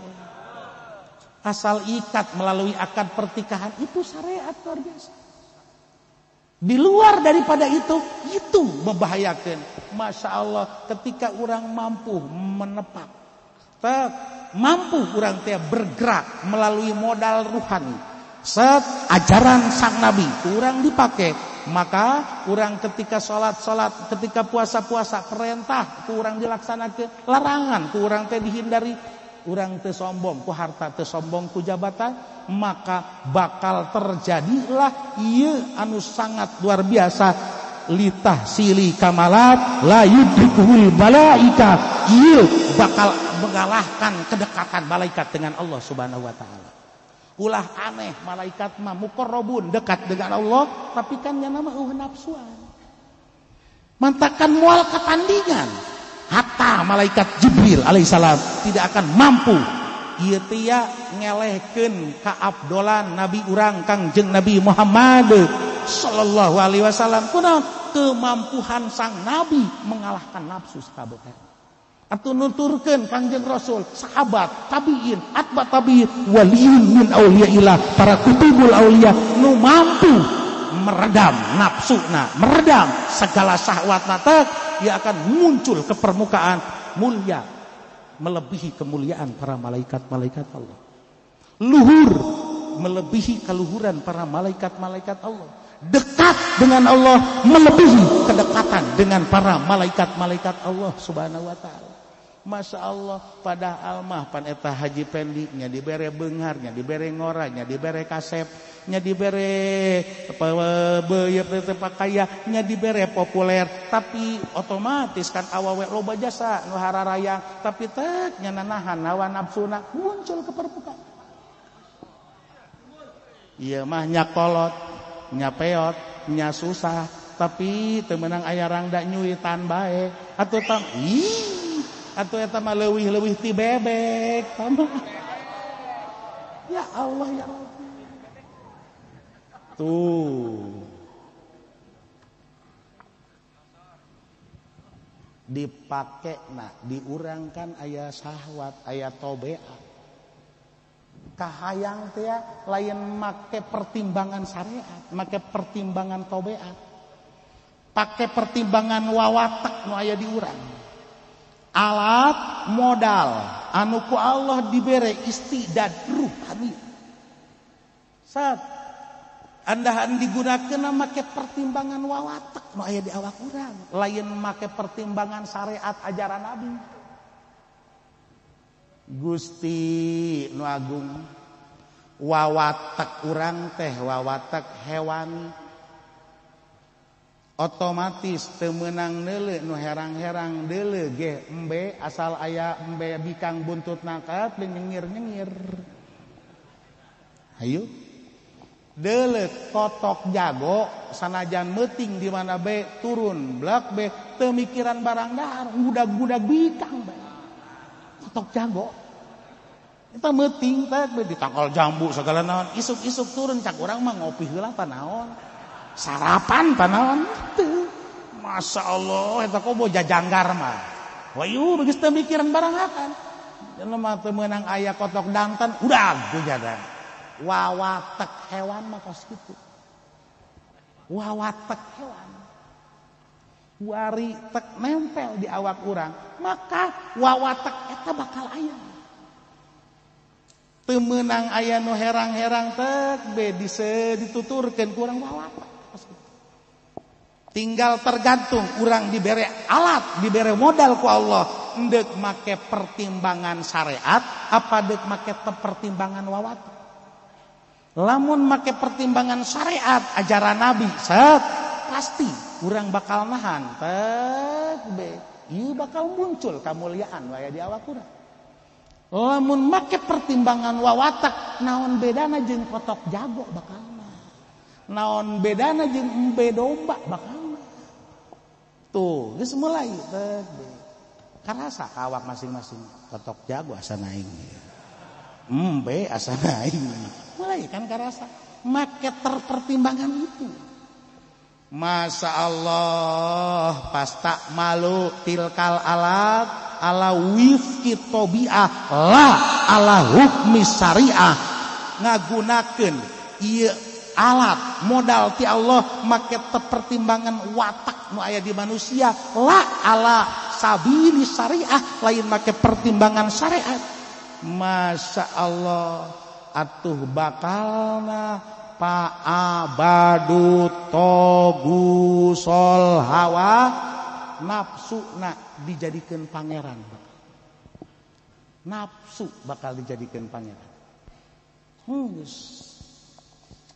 Asal ikat melalui akad pertikahan itu syariat luar biasa. Di luar daripada itu membahayakan. Masya Allah, ketika orang mampu menepak, mampu orang teh bergerak melalui modal ruhani, set ajaran sang Nabi, orang dipakai, maka orang ketika sholat, ketika puasa, perintah, orang dilaksanakan, larangan, orang teh dihindari. Urang teu sombong ku harta, teu sombong ku jabatan, maka bakal terjadilah ieu anu sangat luar biasa, litah sili kamalat la yudrikuhul malaika. Ieu bakal mengalahkan kedekatan malaikat dengan Allah Subhanahu wa taala. Ulah aneh malaikat mah muqarrabun, dekat dengan Allah, tapi kan nya nama nafsuan. Mantakan moal ketandingan. Hatta malaikat Jibril alaihissalam tidak akan mampu ieu teh ngelehkeun kaabdolan nabi urang Kangjeng Nabi Muhammad sallallahu alaihi wasallam. Kunaon? Kemampuan sang nabi mengalahkan nafsu sakabeuhan. Atuh nuturkeun Kangjeng Rasul, sahabat, tabiin, atba tabiin, waliun min auliyaillah, para kutubul aulia nu mampu meredam nafsuna, meredam segala syahwatna teh, ia akan muncul ke permukaan mulia melebihi kemuliaan para malaikat-malaikat Allah. Luhur melebihi keluhuran para malaikat-malaikat Allah. Dekat dengan Allah melebihi kedekatan dengan para malaikat-malaikat Allah Subhanahu wa taala. Masya Allah, padahal mah pan eta haji pendi nya dibere beunghar, nya dibere ngora, nya dibere kasep, nya dibere beuyeut teh pakaya, nya dibere populer, tapi otomatis kan awewe loba jasa nu hararayang, tapi teh nya nanahan hawa nafsuna muncul ke permukaan. Ieu mah nya kolot, nya peot, nya susah, tapi teu meunang aya rangda nyuitan bae. Atuh tang atuh eta mah leuwih-leuwih ti bebek. Ya Allah ya Rabbi. Tuh. Dipakena, diurangkan aya syahwat, aya tobeat. Kahayang teh lain make pertimbangan syariat, make pertimbangan tobeat. Pake pertimbangan wawatak nu aya di urang. Alat modal anu ku Allah dibere istidad ruhani. Sat andahan digunakeun make pertimbangan wawatak nu aya di awak urang, lain make pertimbangan syariat ajaran Nabi. Gusti nu agung, wawatak urang teh wawatak hewani. Otomatis teu meunang neuleu nu herang-herang deuleu ge embe asal aya embe bikang buntutna kat nyengir-nyengir. Hayu deuleu kotok jago sanajan meuting di mana be turun blak be teu mikiran barang dahar budak-budak bikang be. Kotok jago eta meuting teh be ditangkal jambu segala naon isuk-isuk turun cak urang mah ngopi heula panaon. Sarapan panaon teu. Masya Allah eta kobo jajanggar mah. Wayu geus teu mikiran barangakan. Jelema mah teu meunang aya kotok danten udag ku jadan. Wawatek hewan mah kos kitu. Wawatek hewan. Wari tek nempel di awak urang, maka wawatek eta bakal aya. Teu meunang aya nu herang-herang tek be dituturkeun ku urang wawatek. Tinggal tergantung urang dibere alat, dibere modal ku Allah, endek make pertimbangan syariat apa deuk make pertimbangan wawatak. Lamun make pertimbangan syariat ajaran Nabi, set pasti urang bakal nahan teh be ieu bakal muncul kamuliaan waya di awak urang. Lamun make pertimbangan wawatak, naon bedana jeung kotok jago bakalna. Naon bedana jeung embe domba bakalna. Tuh, geus mulai teh karasa ka awak masing-masing. Kotok jago asa naing. Embe asa naing. Mulai kan karasa make terpertimbangan itu. Masya Allah, pasta malu tilkal alat ala wifki tobi'ah la ala hukmi syariah. Ngagunakeun ieu alat modal ti Allah make pertimbangan watak nu aya di manusia la ala sabili syariah, lain make pertimbangan syariat. Masya Allah, atuh bakalna pa'abadu togusol hawa nafsu nak dijadikan pangeran. Nafsu bakal dijadikan pangeran.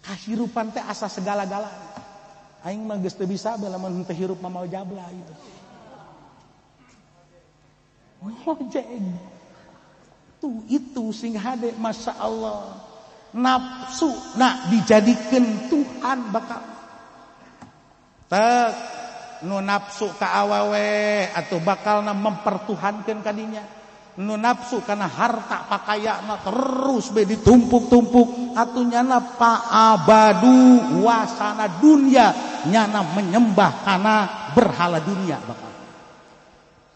Kahirupan teh asa segala-galana. Aing mah geus teu bisa lamun teu hirup mah mau jabla gitu. Mojeng. Tuh itu sing hade Masya Allah. Nafsu nak dijadikan Tuhan bakal. Tek nu nafsu ka awewe atuh bakalna mempertuhankeun kadinya. nu nafsu kana harta pakayana terus be ditumpuk-tumpuk atunyana pa'abadu wasana dunya nyana menyembah kana berhala dunia bakal.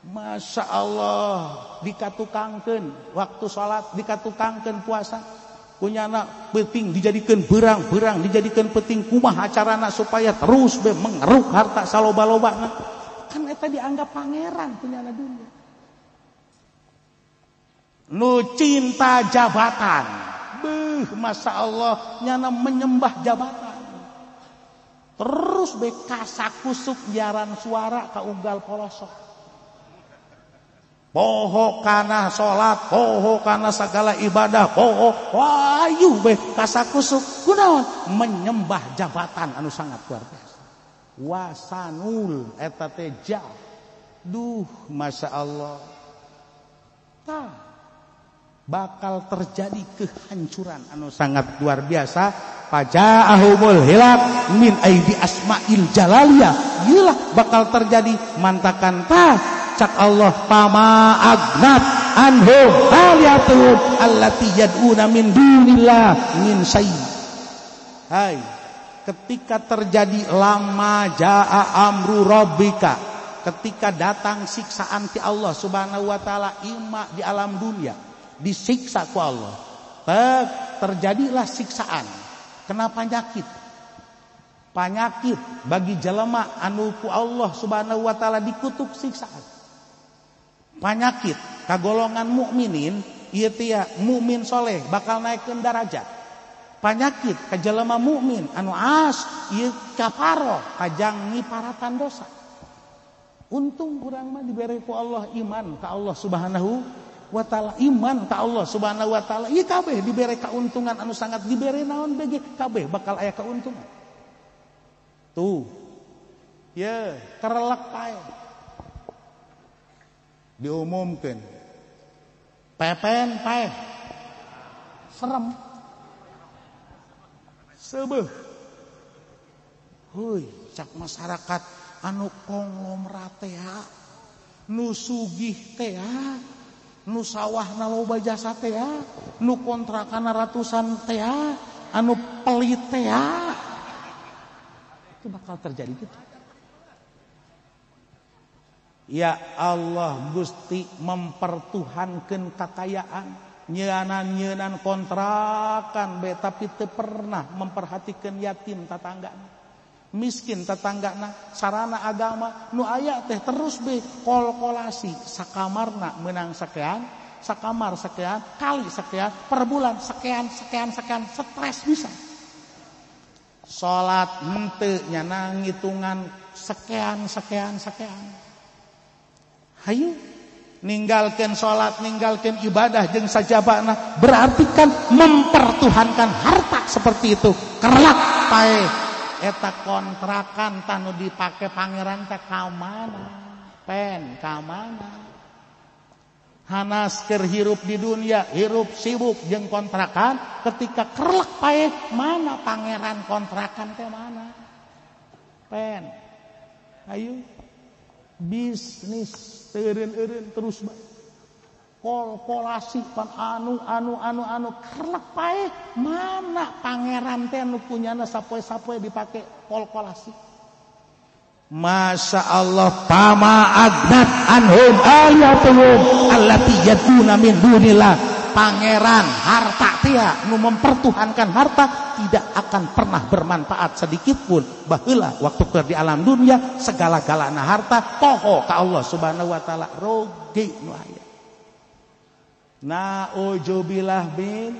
Masya Allah dikatukangkeun waktu salat dikatukangkeun puasa kunyana penting dijadikan berang-berang dijadikan penting kumaha carana supaya terus be mengeruk harta saloba-lobana kan eta dianggap pangeran kunyana dunia. Nu cinta jabatan Masya Allah nyana menyembah jabatan terus be kasakusuk nyaran suara ka unggal polosok poho kana salat poho kana segala ibadah poho wayu be kasakusuk kunaon menyembah jabatan anu sangat luar biasa wasanul eta teh duh Masya Allah tah bakal terjadi kehancuran anu sangat luar biasa fajaahumul hilak min aidi asmail jalaliyah iyalah bakal terjadi mantakan tah cak Allah pama agnat anhum aliyatuhum allati yad'una min dunillah min syai. Hai ketika terjadi lama jaa amru rabbika ketika datang siksaan ti Allah subhanahu wa ta'ala ima di alam dunia disiksa ku Allah terjadilah siksaan kenapa penyakit bagi jelema anu ku Allah subhanahu wa ta'ala dikutuk siksaan penyakit kagolongan mukminin ieu teh mukmin soleh bakal naikkeun darajat penyakit ka jelema mukmin anu ieu kafaroh kajang ngiparatan dosa untung urang mah dibere ku Allah iman ka Allah subhanahu wa ta'ala iman ka Allah subhanahu wa ta'ala ieu kabeh dibere kauntungan anu sangat dibere naon bege kabeh bakal aya kauntungan tuh ye kerelek pae diumumkeun pepen pae serem seubeuh heuy cak masyarakat anu konglomerat teh nu sugih teh nu sawahna loba jasa teh nu kontrakan ratusan teh anu pelit teh itu bakal terjadi gitu. Ya Allah Gusti mempertuhankeun kakayaan nyeunan kontrakan be tapi teu pernah memperhatikan yatim tatanggana miskin tetanggana sarana agama nu aya teh terus be kol-kolasi sakamarna menang sekian sakamar sekian kali sekian per bulan sekian stres bisa salat henteu nyana ngitungan sekian hayu ninggalkeun salat ninggalkeun ibadah jeung sajabana berarti kan mempertuhankan harta seperti itu kerlak pae eta kontrakan tanu dipake pangeran teh ka mana pen ka mana hanas keur hirup di dunia hirup sibuk jeung kontrakan ketika kerlek pae mana pangeran kontrakan teh mana pen ayo bisnis eureun terus kol-kolasi pan anu kerlek pae mana pangeran teh anu punyana sapoe-sapoe dipake kol-kolasi. Masya Allah pama agnat anhum aliyatuhum allati yad'una min dunillah pangeran harta teh nu mempertuhankan harta tidak akan pernah bermanfaat sedikit pun baheula waktu keur di alam dunia segala-galana harta poho ka Allah subhanahu wa ta'ala roge nu aya. Na'udzubillah bin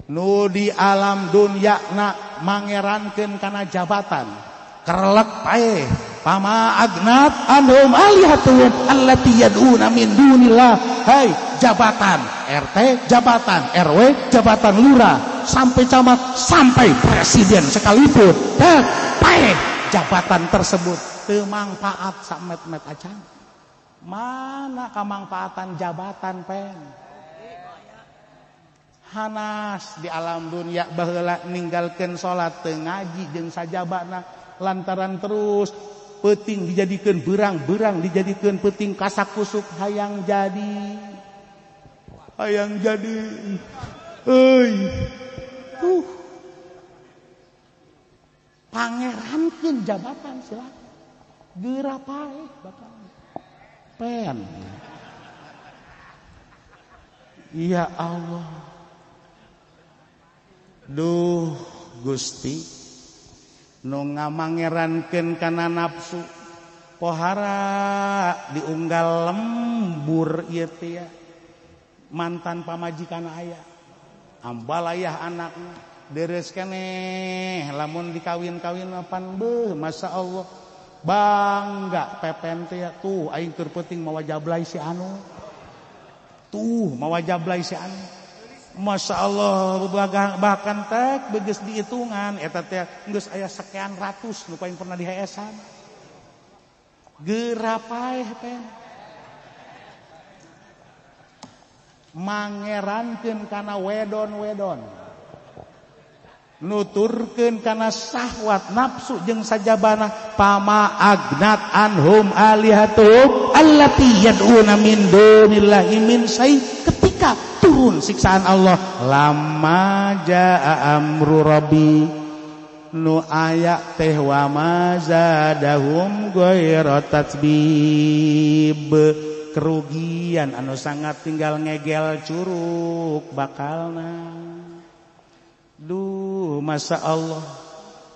nu di alam dunya na mangerankeun kana jabatan kerlek pae pama agnat anhum alihatuhum allati yad'una min dunillah hai jabatan RT jabatan RW jabatan lurah sampai camat sampai presiden sekalipun pae jabatan tersebut teu mangpaat samet-met acan. Mana kemanfaatan jabatan pen hanas di alam dunia baheula ninggalkeun salat teu ngaji jeung sajabana lantaran terus Peuting dijadikeun berang dijadikeun peuting kasakusuk hayang jadi. Euy. Pangerankeun jabatan silakan. Geura pae bakal. Pen. Ya Allah. Duh Gusti nu ngamangerankeun kana nafsu pohara diunggal lembur ieu teh mantan pamajikan aya ambal aya anakna deres keneh lamun dikawin-kawin apan beuh masyaallah bangga pepen teh tuh aing keur peuting mawa jablay si anu Masya Allah bahkan tek beges dihitungan eta teh geus aya sekian ratus nu paling pernah diheesan geura paeh pen mangerankeun kana wedon-wedon nuturkeun kana syahwat nafsu jeung sajabana pama agnat anhum alihatum allati yad'una min dunillahi min syai ketika turun siksaan Allah lama jaa amru rabbi nu aya teh wa mazadahum ghairu tatsbib kerugian anu sangat tinggal ngegel curug bakalna. Duh masya Allah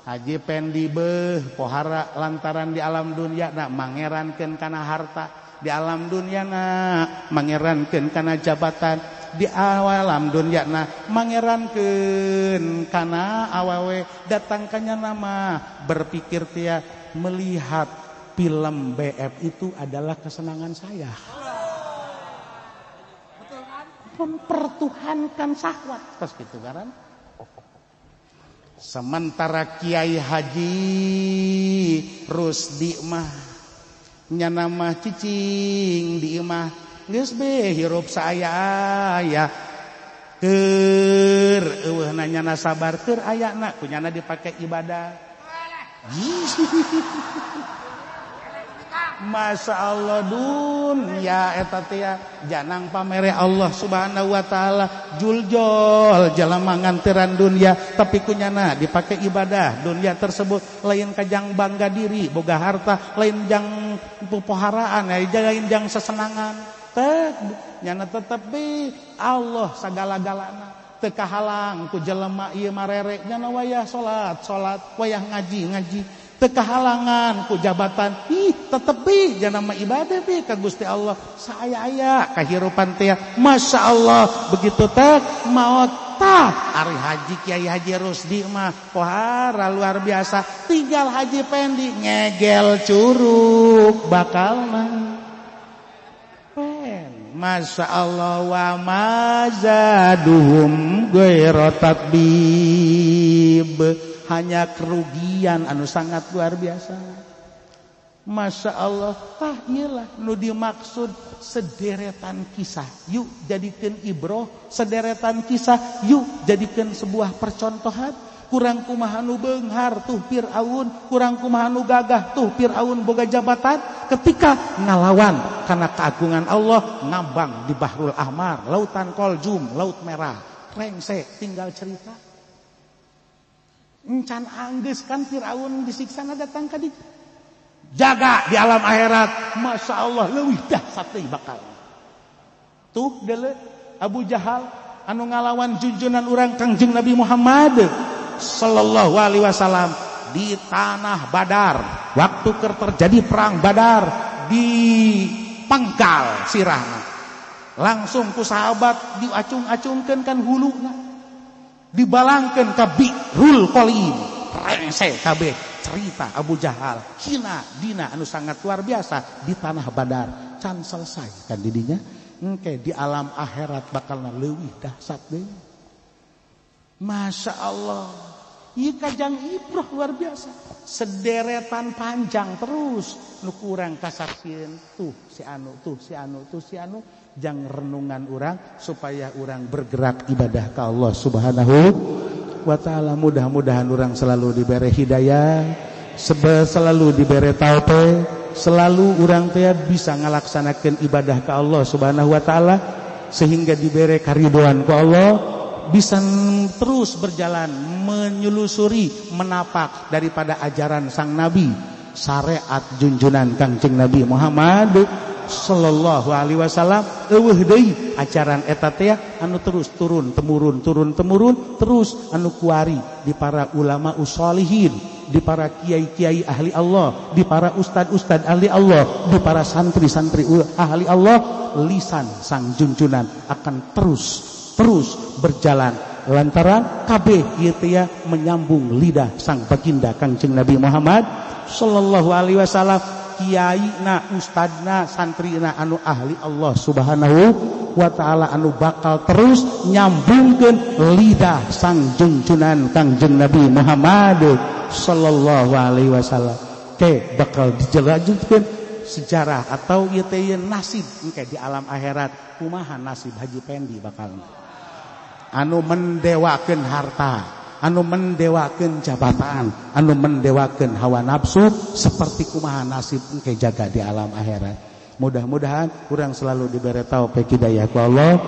haji pendi beuh pohara lantaran di alam dunia nak mangerankeun kana harta di alam dunia nak mangerankeun kana jabatan di alam dunia nak mangerankeun kana awewe datang kanya nama berpikir tia melihat film BF itu adalah kesenangan saya. Mempertuhankan syahwat terus gitu kan. Sementara Kiai Haji Rusdi mah nyana mah cicing di imah geus be hirup saaya ya keur eueuh nanyana sabar keur ayana kunyana dipake ibadah. Masya Allah dunia eta teh janang pamere Allah subhanahu wa ta'ala juljol jalema nganteran dunia tapi kunyana dipake ibadah dunia tersebut lain kajang bangga diri boga harta lain jang poharaan lain jang sesenangan teh nyana tetep be Allah sagala-galana teu kahalang ku jelema ieu marere nyana wayah salat wayah ngaji tekahalangan ku jabatan tetep bi jangan nama ibadah bi ka Gusti Allah saya aya kahirupan teh Masya Allah begitu teh maot tah ari haji Kiai Haji Rusdi mah pohara luar biasa tinggal haji pendi ngegel curug bakalna Masya Allah wa mazaduhum ghairu tatbib hanya kerugian anu sangat luar biasa. Masya Allah tah iyalah nu dimaksud sederetan kisah yuk jadikan ibroh sederetan kisah yuk jadikan sebuah percontohan kurang kumaha nu beunghar tuh Firaun kurang kumaha nu gagah tuh Firaun boga jabatan ketika ngalawan karena keagungan Allah ngambang di Bahrul Ahmar lautan Koljum laut merah rengse tinggal cerita encan anggeus kan Firaun disiksa datang ka dieu jaga di alam akhirat Masya Allah leuwih dahsyat deui bakal tuh deuleu Abu Jahal anu ngalawan junjunan urang Kangjeng Nabi Muhammad sallallahu alaihi wasallam di tanah Badar waktu keur terjadi perang Badar di pangkal sirahna langsung ku sahabat diacung-acungkeun kan huluna dibalangkeun ka Bi'rul Qalim rengse kabeh cerita Abu Jahal hina dina anu sangat luar biasa di tanah Badar can selesai kan didinya engke di alam akhirat bakalna leuwih dahsyat deui Masya Allah ieu kajang ibrah luar biasa sederetan panjang terus nu kurang kasaksieun tuh si anu jang renungan urang supaya urang bergerak ibadah ka Allah subhanahu wa ta'ala mudah-mudahan urang selalu diberi hidayah selalu dibere taupe, selalu urang teh bisa ngalaksanakeun ibadah ka Allah Subhanahu wa taala sehingga dibere karidoan ku Allah, bisa terus berjalan menyelusuri menapak daripada ajaran sang nabi, syariat junjunan Kangjeng Nabi Muhammad sallallahu alaihi wasallam. Eueuh deui ajaran eta teh anu terus turun temurun terus anu kuari di para ulama usholihin, di para kiai-kiai ahli Allah, di para ustad-ustad ahli Allah, di para santri-santri ahli Allah. Lisan sang junjunan akan terus berjalan lantaran kabeh ieu teh menyambung lidah sang baginda Kangjeng Nabi Muhammad sallallahu alaihi wasallam. Kiaina, ustadna, santrina anu ahli Allah Subhanahu wa taala anu bakal terus nyambungkeun lidah sang junjunan Kangjeng Nabi Muhammad sallallahu alaihi wasallam. Ke bakal dijelaskeun sejarah atau ieu teh nasib engke di alam akhirat. Kumaha nasib Haji Pendi bakal anu mendewakeun harta, anu mendewakeun jabatan, anu mendewakeun hawa nafsu, seperti kumaha nasib engke jaga di alam akhirat. Mudah-mudahan urang selalu diberi taufik hidayah ku Allah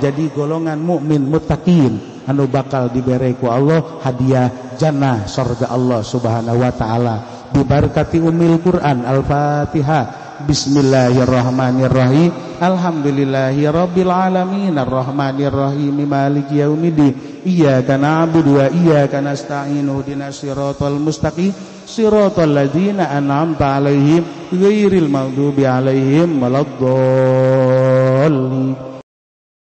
jadi golongan mukmin muttaqin anu bakal diberi ku Allah hadiah jannah surga Allah Subhanahu wa taala bi barakati ummil Quran. Al-Fatihah. Bismillahirrahmanirrahim. Alhamdulillahirabbil alamin arrahmanirrahim maliki yaumiddin. Iyyaka na'budu wa iyyaka nasta'in ihdinas siratal mustaqim siratal ladzina an'amta 'alaihim ghairil maghdubi 'alaihim waladdallin.